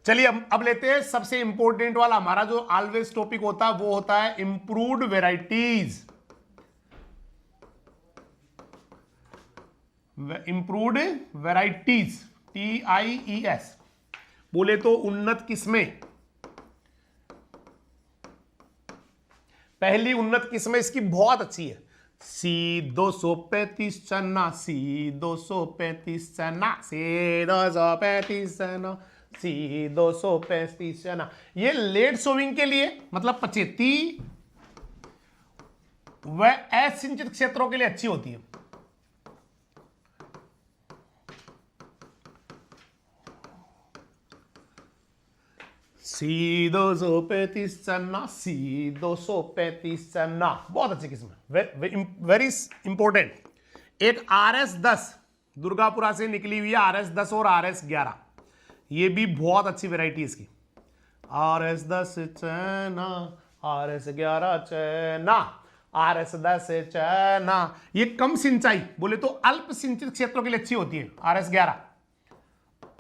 चलिए अब लेते हैं सबसे इंपॉर्टेंट वाला, हमारा जो ऑलवेज टॉपिक होता है वो होता है improved varieties. Improved varieties, TIES, बोले तो उन्नत किस्में। पहली उन्नत किस्म इसकी बहुत अच्छी है, C235 चना, C235 चना, C235 चना, C235 चना। ये लेट सोविंग के लिए मतलब पचेती व असिंचित क्षेत्रों के लिए अच्छी होती है। C235 चना, C235 चना, बहुत अच्छी किस्म है, वेरी इंपॉर्टेंट। एक RS10 दुर्गापुरा से निकली हुई है, RS10 और RS11, ये भी बहुत अच्छी वैरायटी इसकी। RS10 चना, RS11 चना, RS10 चना। ये कम सिंचाई बोले तो अल्प सिंचित क्षेत्रों के लिए अच्छी होती है RS11,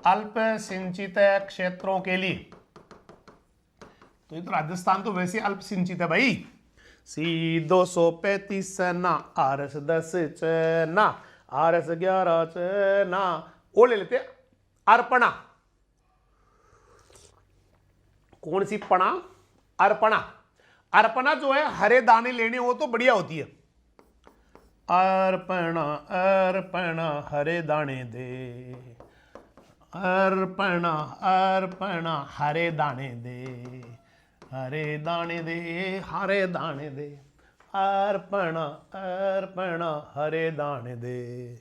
अल्प सिंचित क्षेत्रों के लिए। तो ये तो राजस्थान तो वैसे अल्प सिंचित है भाई। C235 चना, RS10 चना, RS11 चना। वो ले लेते अर्पणा। कौन सी पणा? अर्पणा। अर्पणा जो है हरे दाने लेने हो तो बढ़िया होती है। अर्पणा अर्पणा हरे दाने दे, अर्पणा अर्पणा हरे दाने दे, हरे दाने दे, हरे दाने दे, अर्पणा अर्पणा हरे दाने दे।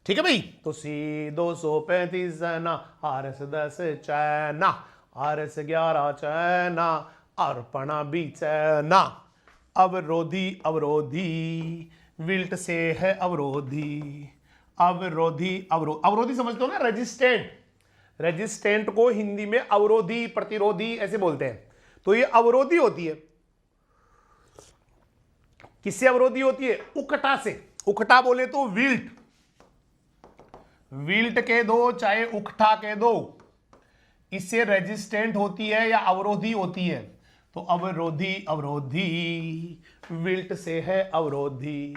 ठीक है भाई। तो C235 चना, RS10 चना, RS11 चना, अर्पणा भी चना। अवरोधी अवरोधी, विल्ट से है अवरोधी, अवरोधी अवरोधी समझते हो ना, रेजिस्टेंट। रेजिस्टेंट को हिंदी में अवरोधी, प्रतिरोधी ऐसे बोलते हैं। तो ये अवरोधी होती है। किससे अवरोधी होती है? उकटा से। उकटा बोले तो विल्ट, विल्ट के दो चाहे उकठा के दो, इससे रेजिस्टेंट होती है या अवरोधी होती है। तो अवरोधी अवरोधी, विल्ट से है अवरोधी,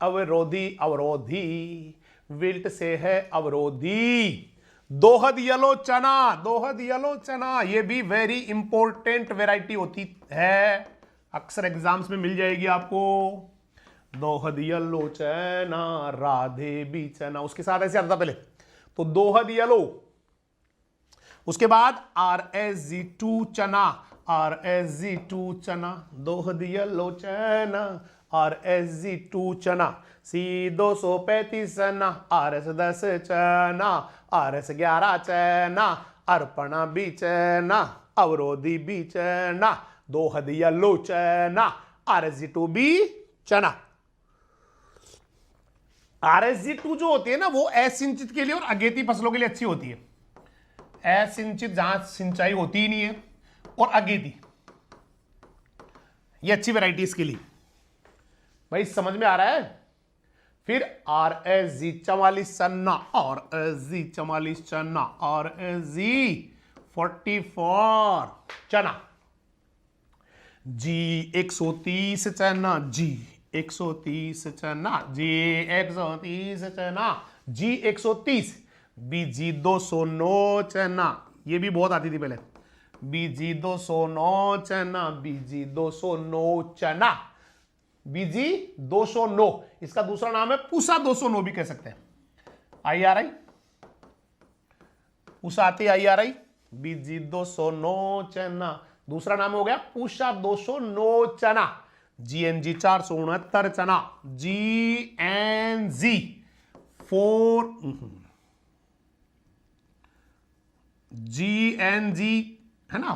अवरोधी अवरोधी, विल्ट से है अवरोधी। दोहद येलो चना, दोहद येलो चना, ये भी वेरी इंपॉर्टेंट वेराइटी होती है, अक्सर एग्जाम्स में मिल जाएगी आपको। दोहद येलो चना, राधे भी चना, उसके साथ ऐसे आता पहले तो दोहद येलो। उसके बाद RSG2 चना, RSG2 चना, दोहद येलो चना, RSG2 चना। C235 चना, RS10 चना, RS11 चना, अर्पणा भी चना, अवरोधी भी चना, दोहद येलो चना, RSG2 भी चना। RSG2 जो होती है ना वो असिंचित के लिए और अगेती फसलों के लिए अच्छी होती है। असिंचित जहां सिंचाई होती ही नहीं है, और अगेती, ये अच्छी वैरायटी इसके लिए। भाई समझ में आ रहा है? फिर RSG44 चना, RSG44 चना, RSG44 चना, G130 चना, G130 चना, G130 चना, G130, BG209 चना, ये भी बहुत आती थी पहले, BG209 चना, BG209 चना, BG209, इसका दूसरा नाम है पूसा 209 भी कह सकते हैं। IRI, पूसा आती IRI, BG209 चना, दूसरा नाम हो गया पूसा 209 चना। GNG 469 चना, GNG 4 GNG है ना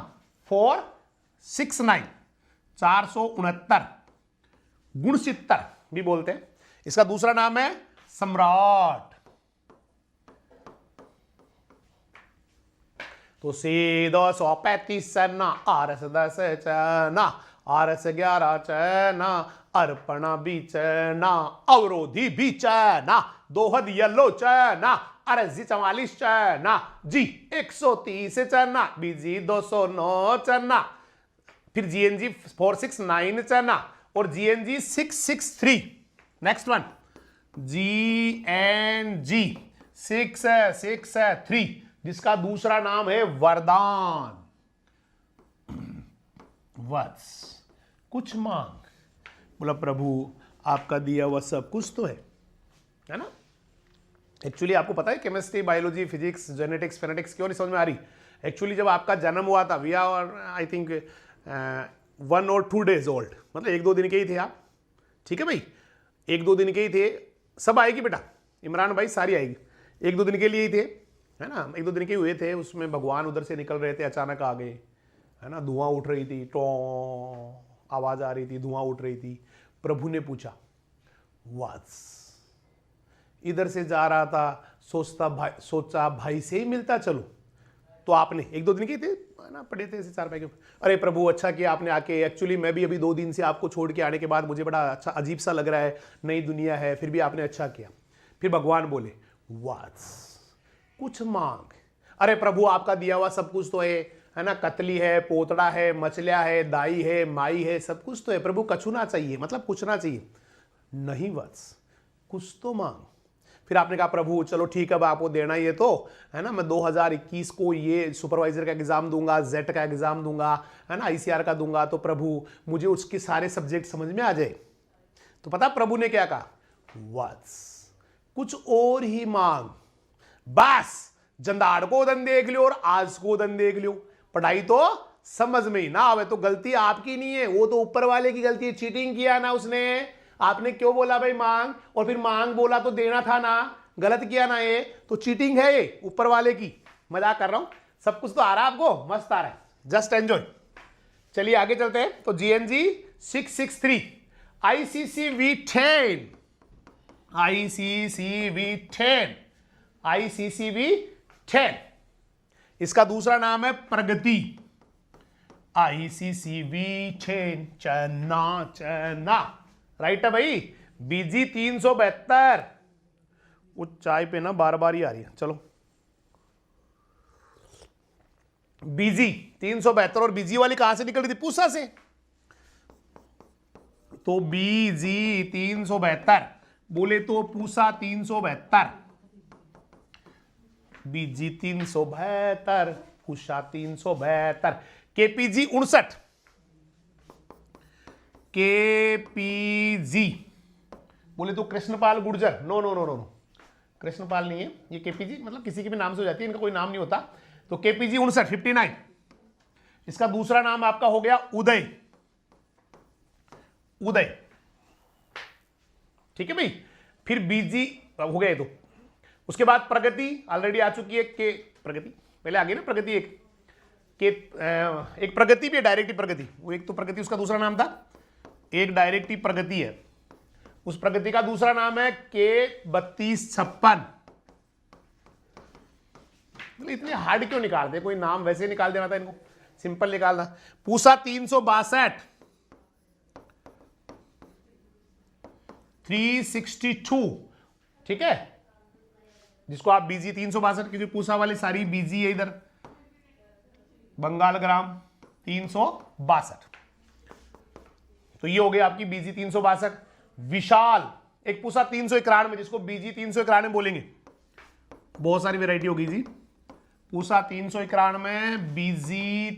469, 469, गुणसित्तर भी बोलते हैं। इसका दूसरा नाम है सम्राट। तो C235 चना, RS10 चना, RS 11 चैना, अर्पणा भी चैना, अवरोधी भी चैना, दोहद येलो चैना, RSG 44 चैना, G 130 चैना, BG 209 चैना, फिर GNG 469 चैना और GNG 663। नेक्स्ट वन GNG 663, जिसका दूसरा नाम है वरदान। वत्स, कुछ मांग। बोला प्रभु आपका दिया हुआ सब कुछ तो है ना। एक्चुअली आपको पता है chemistry, biology, physics, genetics, phonetics क्यों नहीं समझ में आ रही? एक्चुअली जब आपका जन्म हुआ था, we are I think 1 or 2 days old, मतलब 1-2 दिन के ही थे आप, ठीक है भाई, 1-2 दिन के ही थे। सब आएगी बेटा, इमरान भाई सारी आएगी, 1-2 दिन के लिए ही थे, है ना, 1-2 दिन के हुए थे। उसमें भगवान उधर से निकल रहे थे, अचानक आ गए, है ना, धुआं उठ रही थी, टो आवाज आ रही थी, धुआं उठ रही थी। प्रभु ने पूछा व्हाट्स, इधर से जा रहा था, सोचा भाई से ही मिलता चलो। तो आपने 1-2 दिन के थे, है ना, पड़े थे ऐसे 4 पैके। अरे प्रभु अच्छा किया आपने आके, एक्चुअली मैं भी अभी 2 दिन से आपको छोड़ के आने के बाद मुझे बड़ा अच्छा अजीब सा लग रहा है, नई दुनिया है, फिर भी आपने अच्छा किया। फिर भगवान बोले व्हाट्स, कुछ मांग। अरे प्रभु आपका दिया हुआ सब कुछ तो है ना, कतली है, पोतड़ा है, मछलियां है, दाई है, माई है, सब कुछ तो है प्रभु, कछु ना चाहिए, मतलब कुछ ना चाहिए। नहीं वत्स, कुछ तो मांग। फिर आपने कहा प्रभु चलो ठीक है, अब आपको देना ही है तो, है ना, मैं 2021 को ये सुपरवाइजर का एग्जाम दूंगा, जेट का एग्जाम दूंगा, है ना, ICR का दूंगा, तो प्रभु मुझे उसके सारे सब्जेक्ट समझ में आ जाए। तो पता प्रभु ने क्या कहा? वत्स, कुछ और ही मांग। बस जंदाड़ को दन देख लियो और आज को दन देख लियो, पढ़ाई तो समझ में ही ना आवे तो गलती आपकी नहीं है, वो तो ऊपर वाले की गलती है। चीटिंग किया ना उसने, आपने क्यों बोला भाई मांग, और फिर मांग बोला तो देना था ना, गलत किया ना, ये तो चीटिंग है, ये ऊपर वाले की। मजाक कर रहा हूं, सब कुछ तो आ रहा है आपको, मस्त आ रहा है, जस्ट एंजॉय। चलिए आगे चलते हैं। तो GNG 663, ICCV10, ICCV10, ICCV10, इसका दूसरा नाम है प्रगति। ICCV10 चना चना, राइट है भाई। BG 372, वो चाय पे ना बार बार ही आ रही है, चलो। BG 372, और BG वाली कहां से निकल रही थी? पूसा से। तो BG 372 बोले तो Pusa 372, BG 372, Pusa 372, KPG 59, KPG बोले तो Krishnapal Gurjar, no no no no, Krishnapal नहीं है ये, KPG मतलब किसी के भी नाम से हो जाती है, इनका कोई नाम नहीं होता। तो KPG 59, इसका दूसरा नाम आपका हो गया उदय, उदय, ठीक है भाई। फिर BG हो गए, तो उसके बाद प्रगति ऑलरेडी आ चुकी है, के प्रगति पहले आ गई ना, प्रगति एक प्रगति भी है, डायरेक्टिव प्रगति, वो एक तो प्रगति उसका दूसरा नाम था, एक डायरेक्टिव प्रगति है, उस प्रगति का दूसरा नाम है K3256। इतने हार्ड क्यों निकालते, कोई नाम वैसे निकाल देना था, इनको सिंपल निकालना। पूसा 362, 362, ठीक है, जिसको आप BG 362, क्योंकि पूसा वाली सारी BG है इधर, बंगाल ग्राम 362, तो ये हो गया आपकी BG 362। विशाल एक पूसा 391, जिसको BG 391 बोलेंगे, बहुत सारी वैरायटी होगी जी। पूसा 391, BG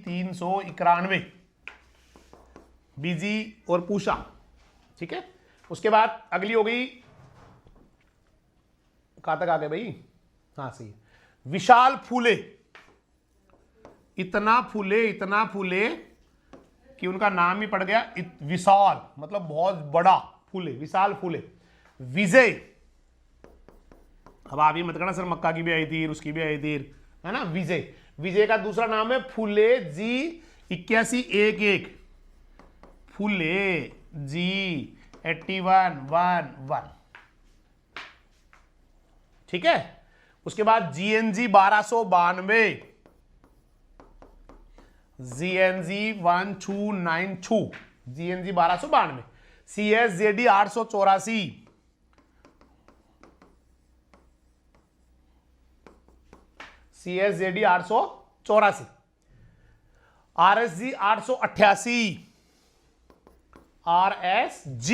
391, BG और पूसा, ठीक है। उसके बाद अगली हो गई, कहां तक आ गए भाई, हाँ सही, विशाल फूले, इतना फूले कि उनका नाम ही पड़ गया विशाल, मतलब बहुत बड़ा फूले, विशाल फूले। विजय, अब आप ये मत करना सर मक्का की भी आई थी, उसकी भी आई थी, है ना। विजय का दूसरा नाम है फूले G 8111, फूले G 8111, ठीक है। उसके बाद GNG 1292, GNG 1292, GNG 1292, CSJD 884, CSJD 884, RSG 888, RSG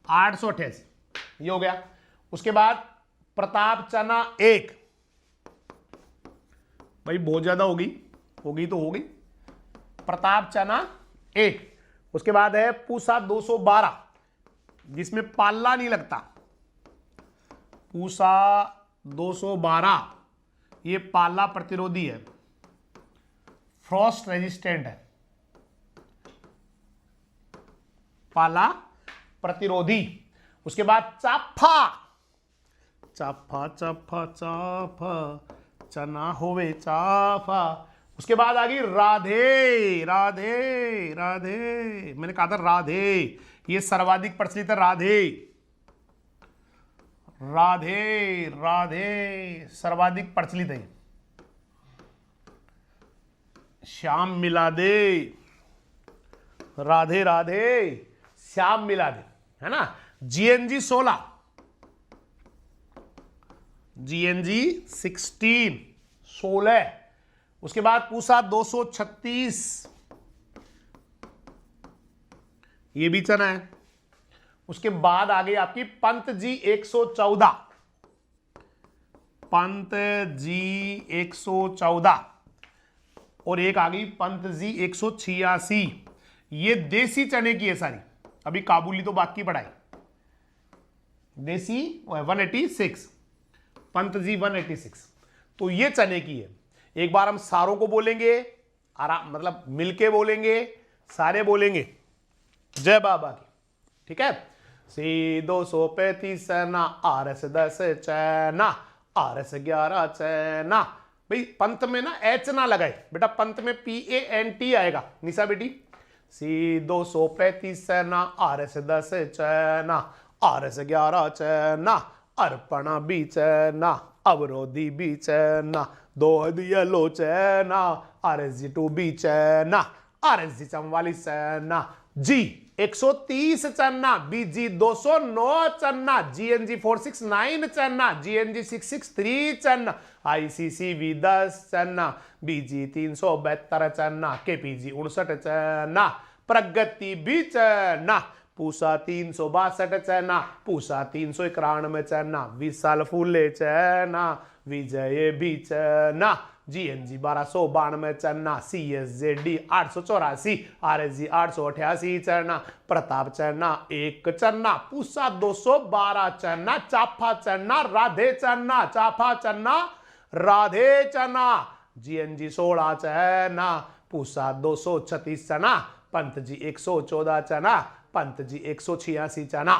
888, ये हो गया। उसके बाद प्रताप चना 1, भाई बहुत ज्यादा होगी तो होगी, प्रताप चना 1। उसके बाद है पूसा 212, जिसमें पाला नहीं लगता, पूसा 212, ये पाला प्रतिरोधी है, फ्रॉस्ट रेजिस्टेंट है, पाला प्रतिरोधी। उसके बाद चाफा, चाफा चाफा चाफा, चना होवे चाफा। उसके बाद आ गई राधे, राधे राधे, मैंने कहा था राधे, ये सर्वाधिक प्रचलित है, राधे राधे राधे, सर्वाधिक प्रचलित है। श्याम मिला दे, राधे राधे, श्याम मिला दे, है ना। GNG 16, GNG 16। उसके बाद पूसा 236, ये भी चना है। उसके बाद आ गई आपकी पंत जी 114, पंत जी 114, और एक आ गई पंत जी 186। ये देसी चने की है सारी, अभी काबुली तो बाकी पढ़ाई। देसी 186, पंत जी 186, तो ये चने की है। एक बार हम सारों को बोलेंगे, आराम मतलब मिलके बोलेंगे, सारे बोलेंगे जय बाबा की, ठीक है। सी 235 चना, RS 10 चना, RS 11 चना। भाई पंत में ना एच ना लगाए बेटा, पंत में PANT आएगा निशा बेटी। सी 235 चना, RS 10 चना, RS 11 चना, अर्पणा भी चना, अवरोधी भी चना, दोहदिया लो चना, RSG 2 भी चना, RSG 44 चना, G 130 चना, BG 209 चना, GNG 469 चना, GNG 663 चना, ICCV 10 चना, BG 372 चना, KPG 59 चना, प्रगति भी चना, पूसा 362 चना, पूसा 391 चना, विशाल फूले चना, विजय भी चना, GNG 1292 चना, CSJD 884, RSG 888 चना, प्रताप चना 1 चना, पूसा 212 चना, चाफा चना, राधे चना, चाफा चना, राधे चना, GNG 16 चना, पूसा 236 चना, पंत जी 114 चना, पंत जी 186 चना।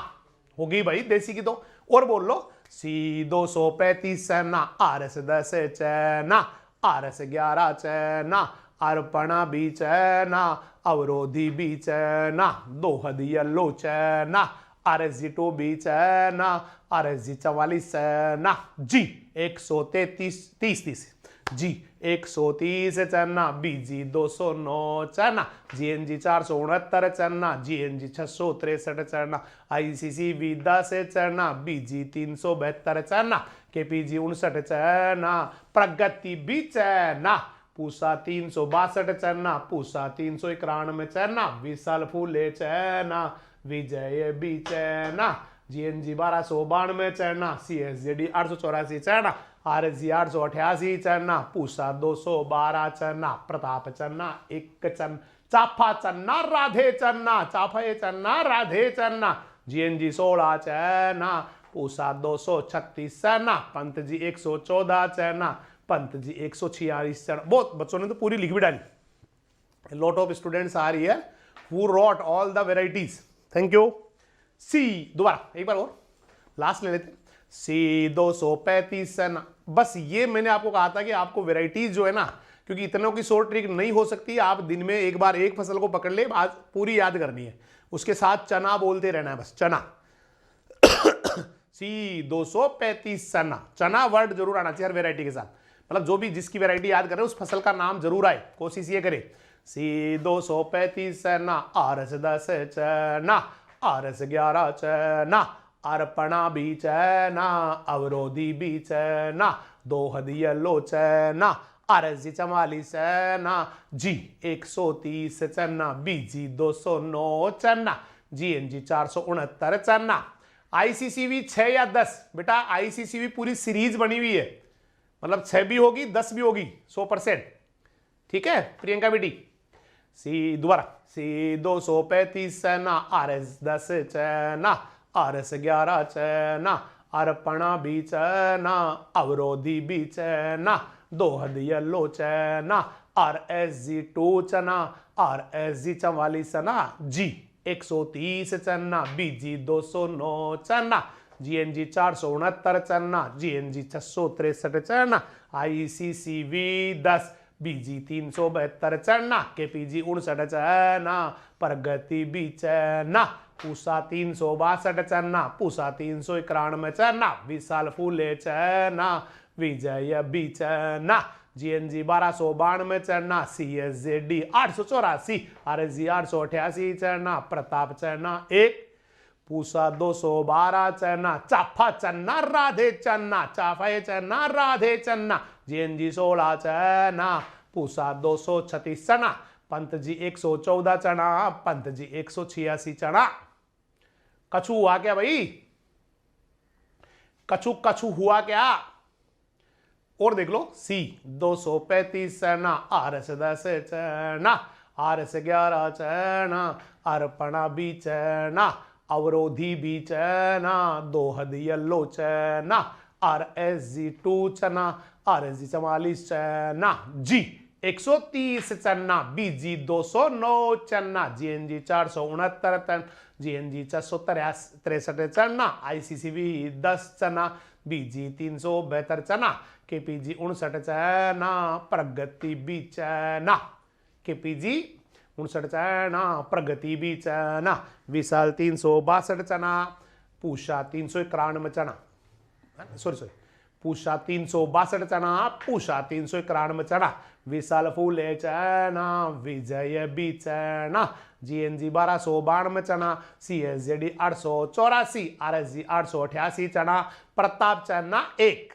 होगी भाई देसी की तो। और बोल लो, सी 235 चना, RS 10 चना, RS 11 चना, अर्पणा भी चना, अवरोधी भी चना, दोहद येलो चना, RSG 2 भी चना, RSG 44 चना, G 133 G 130 चना, BG 209 चना, GNG 469 चना, GNG 663 चना, ICCV 10 चना, BG 372 चना, KPG 59 चना, प्रगति भी चना, पूसा 362 चना, पूसा 391 चना, विशाल फूले चना, विजय भी चना, GNG 1292 चना, CSJD 884 चना, RSG 888 चना, पूसा 212 चना, प्रताप चना 1 चना, चाफा चना, राधे चना, चाफे चना, राधे चना, GNG 16 चना, पूसा 236 चना, पंत जी 114 चना, पंत जी 146 चना। बहुत बच्चों ने तो पूरी लिख भी डाली। Lot of students are here who wrote all the varieties. Thank you. See दोबारा एक बार और लास्ट ले लेते। सी 235 चना। बस ये मैंने आपको कहा था कि आपको वेराइटीज जो है ना, क्योंकि इतनों की शॉर्ट ट्रिक नहीं हो सकती, आप दिन में एक बार एक फसल को पकड़ ले, आज पूरी याद करनी है, उसके साथ चना बोलते रहना है बस, चना। सी 235 चना, चना वर्ड जरूर आना चाहिए हर वेराइटी के साथ। मतलब जो भी जिसकी वैरायटी याद कर रहे हो उस फसल का नाम जरूर आए, कोशिश ये करे। सी 235 चना, आरस 10 चना, आरस 11 चना, अर्पणा भी चना, अवरोधी भी चना, दोहद येलो चना, आरस जी 44 चना, जी 130 चना, बीजी 209 चना, जीएनजी 469 चना। आईसीसीवी 6 या 10, बेटा आईसीसीवी पूरी सीरीज बनी हुई है, मतलब 6 भी होगी 10 भी होगी 100%। ठीक है प्रियंका बेटी। सी दोबारा, सी 235 चना, आरएस 10 चना, आरएस 11 चना, अर्पणा भी चना, अवरोधी भी चना, दोहद येलो चना, आरएसजी 2 चना, आरएसजी 44 चना, जी 130 चना, बीजी 209 चना, जीएनजी 469 चना, जीएनजी 663 चना, आईसीसीवी 10, बीजी 372 चना, केपीजी 59 चना, प्रगति भी चना, पूसा 362 चना, पूसा 391 चना, विशाल फूले चना, विजय भी चना, जीएनजी 1292 चना, सीएसजेडी 884, आरएसजी 888 चना, प्रताप चना 1, पूसा 212 चना, चाफा चना, राधे चना, चाफा चना, राधे चना, जीएनजी 16 चना, पूसा 236 चना, पंत जी 114 चना, पंत जी 186 चना। कछु हुआ क्या भाई? कछु कछु हुआ क्या? और देख लो, सी 235 चना, आरएस 10 चना, आरएस 11 चना, अर्पणा भी चना, अवरोधी भी चना, दोहद येलो चना, आरएसजी 2 चना, आरएसजी 44 चना, जी 130 चना, बीजी 209 चना, जीएनजी 469 चना, जीएनजी 463 चना, आईसीसीवी 10 चना, बीजी 372 चना, केपीजी 59 चना, प्रगति भी चना, केपीजी 59 चना, प्रगति भी चना, विशाल 362 चना, पूषा 391 चना, सॉरी पूषा 362 चना, पूषा 391 चना, विशाल फूले चना, विजय भी चना, जीएनजी 1292 चना, सीएसजेडी 884, आरएसजी 888 चना, प्रताप चना 1,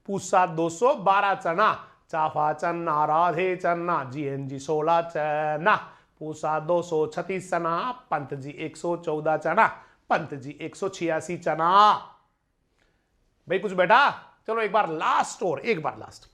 पूषा 212 चना, चाफा चना, राधे चना, जीएनजी 16 चना, पूषा 236 चना, पंत जी 114 चना, पंत जी 186 चना। भाई कुछ बेटा, चलो एक बार लास्ट, और एक बार लास्ट।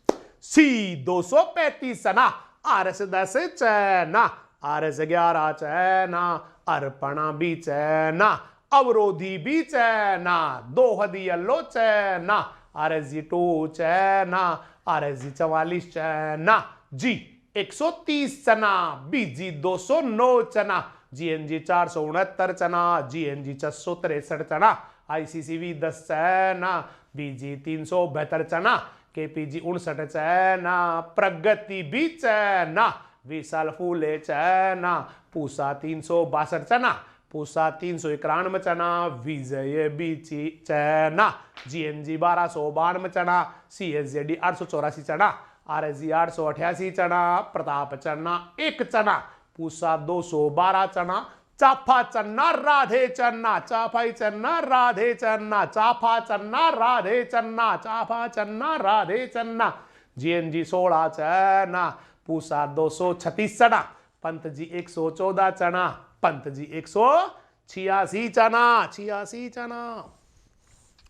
सी 235 चना, आरएस 10 चना, आरएस 11 चना, अर्पणा भी चना, अवरोधी भी चना, दोहद येलो चना, आरएसजी 2 चना, आरएसजी 44 चना, जी 130 चना, बीजी 209 चना, जीएनजी 469 चना, जीएनजी 663 चना, आईसीसीवी 10 चना, बीजी 372 चना, केपीजी 59 चना, प्रगति भी चना, विशाल फूले चना, पूसा 362 चना, पूसा 391 चना, विजय बीची चना, जीएनजी 1292 चना, सीएसजेडी 884 चना, आरएसजी 888 चना, प्रताप चना 1 चना, पूसा 212 चना, चाफा चन्ना, राधे चन्ना, चाफाई चन्ना, राधे चन्ना, चाफा चन्ना, राधे चन्ना, चाफा चन्ना, राधे चन्ना, जीएनजी 16 चना, पूसा 236 चना, पंत जी 114 चना, पंत जी 186 चना, 86 चना।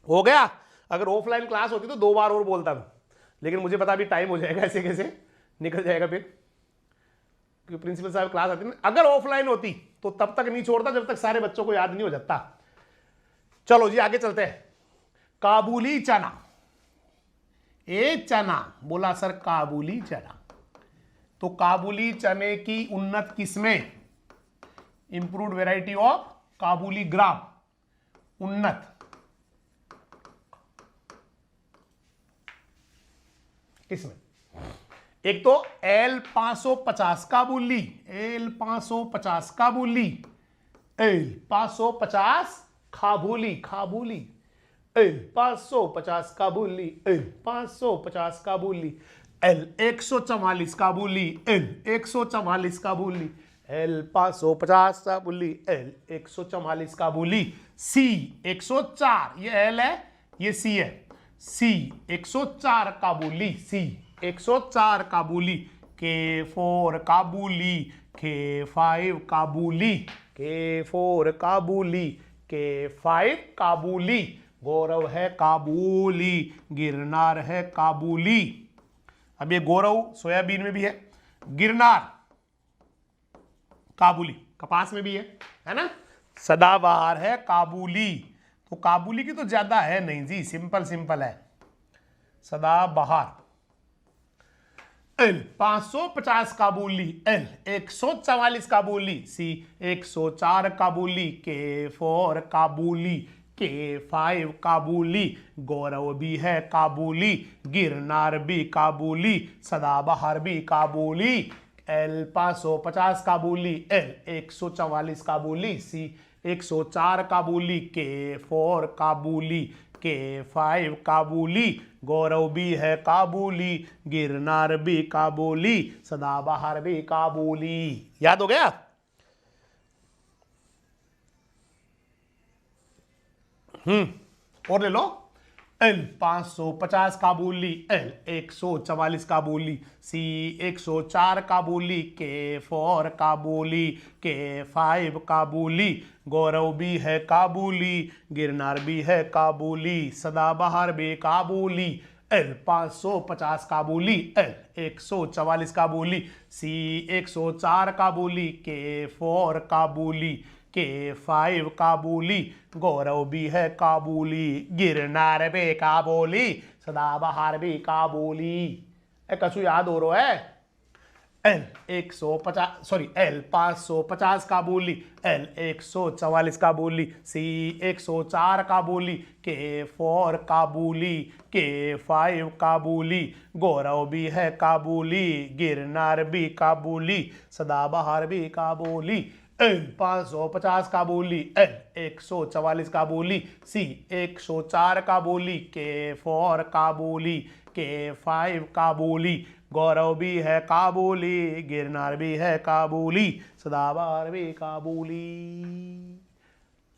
हो गया। अगर ऑफलाइन क्लास होती तो 2 बार और बोलता मैं, लेकिन मुझे पता अभी टाइम हो जाएगा, ऐसे कैसे निकल जाएगा फिर, क्योंकि प्रिंसिपल साहब क्लास आती ना। अगर ऑफलाइन होती तो तब तक नहीं छोड़ता जब तक सारे बच्चों को याद नहीं हो जाता। चलो जी आगे चलते हैं। काबुली चना, एक चना बोला सर काबुली चना, तो काबुली चने की उन्नत किस्में, इंप्रूव्ड वैरायटी ऑफ काबुली ग्राम, उन्नत किस्में, एक तो L550 काबुली, L550 काबुली, L550 खाबुली, खाबुली, एल 550 काबुली, एल 550 काबुली, एल 144 काबुली, एल 144 काबुली, एल 550 काबुली, एल 144 काबुली, सी 104, ये एल है ये सी है, सी 104 काबुली, सी 104 काबुली, के 4 काबुली, के 5 काबुली, के 4 काबुली, के 5 काबुली, गौरव है काबुली, गिरनार है काबुली। अब ये गौरव सोयाबीन में भी है, गिरनार काबुली कपास में भी है ना। सदाबहार है काबुली, तो काबुली की तो ज्यादा है नहीं जी, सिंपल सिंपल है सदाबहार। एल 550 काबुली, एल 144 काबुली, सी 104 काबुली, के 4 काबुली, के 5 काबुली, गौरव भी है काबुली, गिरनार भी काबुली, सदाबहार भी काबुली। एल 550 काबुली, एल 144 काबुली, सी 104 काबुली, के 4 काबुली, के 5 काबुली, गौरव भी है काबुली, गिरनार भी काबुली, सदाबहार भी काबुली। याद हो गया? और ले लो। एल 550 काबुली, एल 144 काबुली, सी 104 काबुली, के 4 काबुली, के 5 काबुली, गौरव भी है काबुली, गिरनार भी है काबुली, सदाबहार भी काबुली। एल 550 काबुली, एल 144 काबुली, सी 104 काबुली, के 4 काबुली, के 5 काबुली, गौरव भी है काबुली, गिरनार भी काबुली, सदाबहार भी काबुली। कछु याद हो रहा है? एल 550 काबुली, एल 144 काबुली, सी 104 काबुली, के 4 काबुली, के 5 काबुली, गौरव भी है काबुली, गिरनार भी काबुली, सदाबहार भी काबुली। एल 550 काबुली, एल 144 काबुली, सी 104 काबुली, के 4 काबुली, के 5 काबुली, गौरव भी है काबुली, गिरनार भी है काबुली, सदाबहार भी काबुली।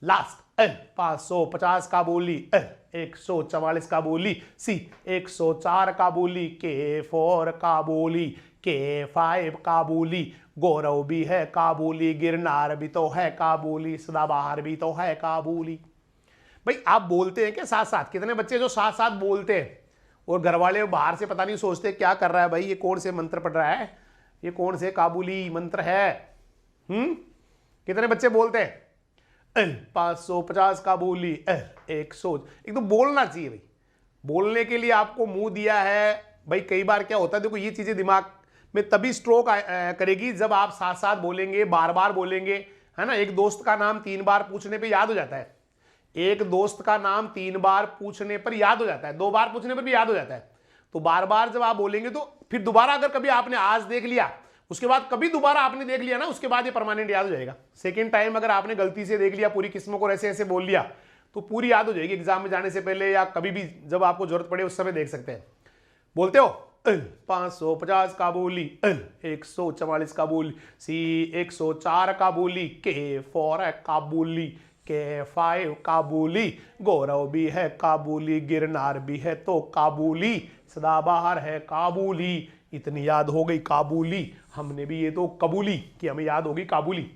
लास्ट एल 550 काबुली, एल 144 काबुली, सी 104 काबुली, के 4 काबुली, के 5 काबुली, गौरव भी है काबुली, गिरनार भी तो है काबुली, सदाबहार भी तो है काबुली। भाई आप बोलते हैं क्या साथ साथ? कितने बच्चे जो साथ साथ बोलते हैं और घर वाले बाहर से पता नहीं सोचते क्या कर रहा है भाई, ये कौन से मंत्र पढ़ रहा है, ये कौन से काबुली मंत्र है? कितने बच्चे बोलते हैं? एल 550 काबुली, एल 100। एक तो बोलना चाहिए भाई, बोलने के लिए आपको मुंह दिया है भाई। कई बार क्या होता है, देखो ये चीजें दिमाग में तभी स्ट्रोक करेगी जब आप साथ साथ बोलेंगे, बार बार बोलेंगे, है ना। एक दोस्त का नाम 3 बार पूछने पे याद हो जाता है, एक दोस्त का नाम 3 बार पूछने पर याद हो जाता है, 2 बार पूछने पर भी याद हो जाता है। तो बार बार जब आप बोलेंगे तो फिर दोबारा अगर कभी आपने आज देख लिया, उसके बाद कभी दोबारा आपने देख लिया ना, उसके बाद ये परमानेंट याद हो जाएगा। सेकेंड टाइम अगर आपने गलती से देख लिया, पूरी किस्मों को ऐसे ऐसे बोल लिया, तो पूरी याद हो जाएगी। एग्जाम में जाने से पहले या कभी भी जब आपको जरूरत पड़े उस समय देख सकते हैं। बोलते हो? एल 550 काबुली, एल 144 काबुली, सी 104 काबुली, के 4 काबुली, के 5 काबुली, गौरव भी है काबुली, गिरनार भी है तो काबुली, सदाबहार है काबुली। इतनी याद हो गई काबुली, हमने भी ये तो कबूली कि हमें याद होगी काबुली।